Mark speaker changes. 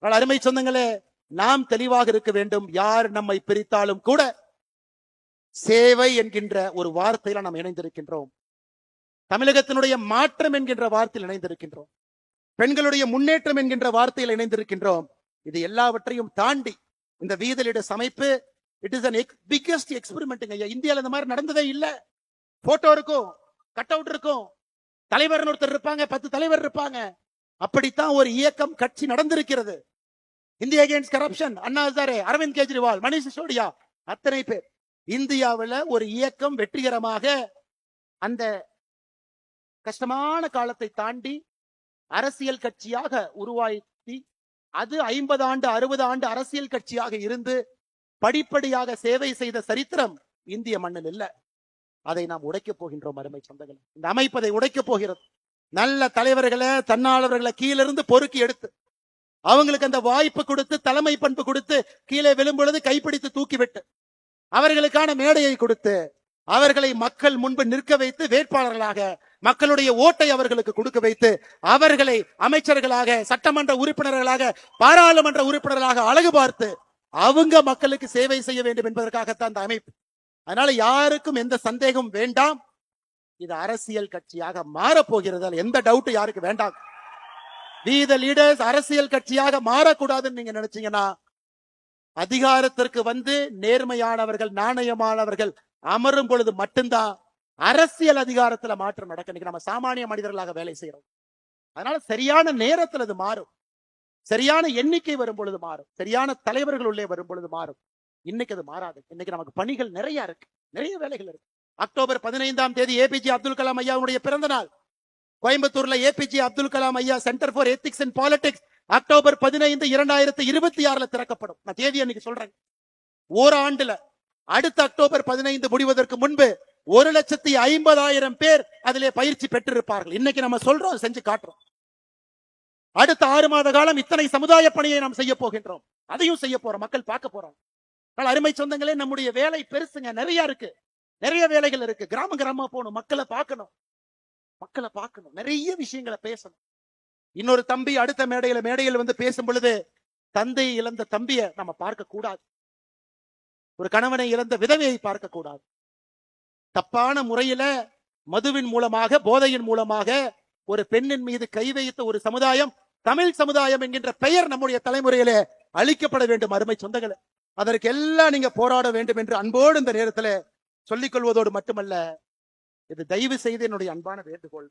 Speaker 1: அருமை சொந்தங்களே, நாம் தெளிவாக இருக்க வேண்டும். யார் நம்மை பிரித்தாலும் கூட சேவை என்கின்ற ஒரு வார்த்தையில நாம் இணைந்திருக்கின்றோம். தமிழகத்தினுடைய மாற்றம் என்கின்ற வார்த்தையில் இணைந்திருக்கின்றோம். பெண்களுடைய முன்னேற்றம் என்கின்ற வார்த்தையில் இணைந்திருக்கின்றோம். இது எல்லாவற்றையும் தாண்டி இந்த வீதலிட அமைப்பு இட் இஸ் பிக்கஸ்ட் எக்ஸ்பெரிமெண்ட். இந்தியாவில் இந்த மாதிரி நடந்ததே இல்லை. போட்டோ இருக்கும், கட் அவுட் இருக்கும், தலைவர் ஒருத்தர் இருப்பாங்க, 10 தலைவர் இருப்பாங்க. அப்படித்தான் ஒரு இயக்கம் கட்சி நடந்திருக்கிறது. India against corruption, Anna Hazare, Aravind Kejriwal, Manish Sisodia, அத்தனை பேர். இந்தியாவில் ஒரு இயக்கம் வெற்றிகரமாக அந்த கஷ்டமான காலத்தை தாண்டி அரசியல் கட்சியாக உருவாக்கி அது 50 ஆண்டு 60 ஆண்டு அரசியல் கட்சியாக இருந்து படிப்படியாக சேவை செய்த சரித்திரம் இந்திய மண்ணில் இல்ல. அதை நாம் உடைக்க போகின்றோம் அருமை சொந்தங்கள். இந்த அமைப்பதை உடைக்க போகிறது. நல்ல தலைவர்களை, தன்னாளர்களை கீழிருந்து பொறுக்கி எடுத்து அவங்களுக்கு அந்த வாய்ப்பு கொடுத்து, தலைமை பண்பு கொடுத்து, கீழே விழும்பொழுது கைப்பிடித்து தூக்கிவிட்டு அவர்களுக்கான மேடையை கொடுத்து அவர்களை மக்கள் முன்பு நிற்க வைத்து வேட்பாளர்களாக மக்களுடைய ஓட்டை அவர்களுக்கு கொடுக்க வைத்து அவர்களை அமைச்சர்களாக, சட்டமன்ற உறுப்பினர்களாக, பாராளுமன்ற உறுப்பினர்களாக அழகு பார்த்து அவங்க மக்களுக்கு சேவை செய்ய வேண்டும் என்பதற்காகத்தான் இந்த அமைப்பு. அதனால யாருக்கும் எந்த சந்தேகம் வேண்டாம். இது அரசியல் கட்சியாக மாறப்போகிறது. எந்த டவுட் யாருக்கு வேண்டாம். We the leaders அரசியல் கட்சியாக மாறக்கூடாதுன்னு நீங்க நினைச்சீங்கன்னா, அதிகாரத்திற்கு வந்து நேர்மையானவர்கள், நாணயமானவர்கள் அமரும் பொழுது மட்டும்தான் அரசியல் அதிகாரத்துல மாற்றம் நடக்க. நம்ம சாமானிய மனிதர்களாக வேலை செய்யறோம். அதனால சரியான நேரத்தில் அது மாறும். சரியான எண்ணிக்கை வரும் பொழுது மாறும். சரியான தலைவர்கள் உள்ளே வரும் பொழுது மாறும். இன்னைக்கு அது மாறாது. இன்னைக்கு நமக்கு பணிகள் நிறைய இருக்கு, நிறைய வேலைகள் இருக்கு. அக்டோபர் 15ஆம் தேதி ஏபிஜே அப்துல் கலாம் ஐயாவுடைய பிறந்த நாள். கோயம்புத்தூர்ல ஏபிஜே அப்துல் கலாம் ஐயா centre for ethics and politics October 15, 2026 திறக்கப்படும். நான் தேதி அன்னைக்கு சொல்றேன். ஓராண்டுல அடுத்த அக்டோபர் 15 முடிவதற்கு முன்பு 1,50,000 பேர் அதிலே பயிற்சி பெற்றிருப்பார்கள். இன்னைக்கு நம்ம சொல்றோம், செஞ்சு காட்டுறோம். அடுத்த 6 மாத காலம் இத்தனை சமுதாய பணியை நாம் செய்ய போகின்றோம். அதையும் செய்ய போறோம். மக்கள் பார்க்க போறோம். அருமை சொந்தங்களே, நம்முடைய வேலை பெருசுங்க. நிறைய இருக்கு, நிறைய வேலைகள் இருக்கு. கிராம கிராமமா போகணும், மக்களை பார்க்கணும், நிறைய விஷயங்களை பேசணும். இன்னொரு தம்பி அடுத்த மேடையில் வந்து பேசும் பொழுது தந்தையை இழந்த தம்பியை நம்ம பார்க்க கூடாது. ஒரு கணவனை இழந்த விதவையை பார்க்க கூடாது. தப்பான முறையில மதுவின் மூலமாக, போதையின் மூலமாக ஒரு பெண்ணின் மீது கை வைத்த ஒரு சமுதாயம், தமிழ் சமுதாயம் என்கின்ற பெயர் நம்முடைய தலைமுறையிலே அளிக்கப்பட வேண்டும். அருமை சொந்தங்களே, அதற்கு எல்லாம் நீங்க போராட வேண்டும் என்று அன்போடு இந்த நேரத்தில் சொல்லிக் கொள்வதோடு மட்டுமல்ல, இது தயவு செய்து என்னுடைய அன்பான வேண்டுகோள்.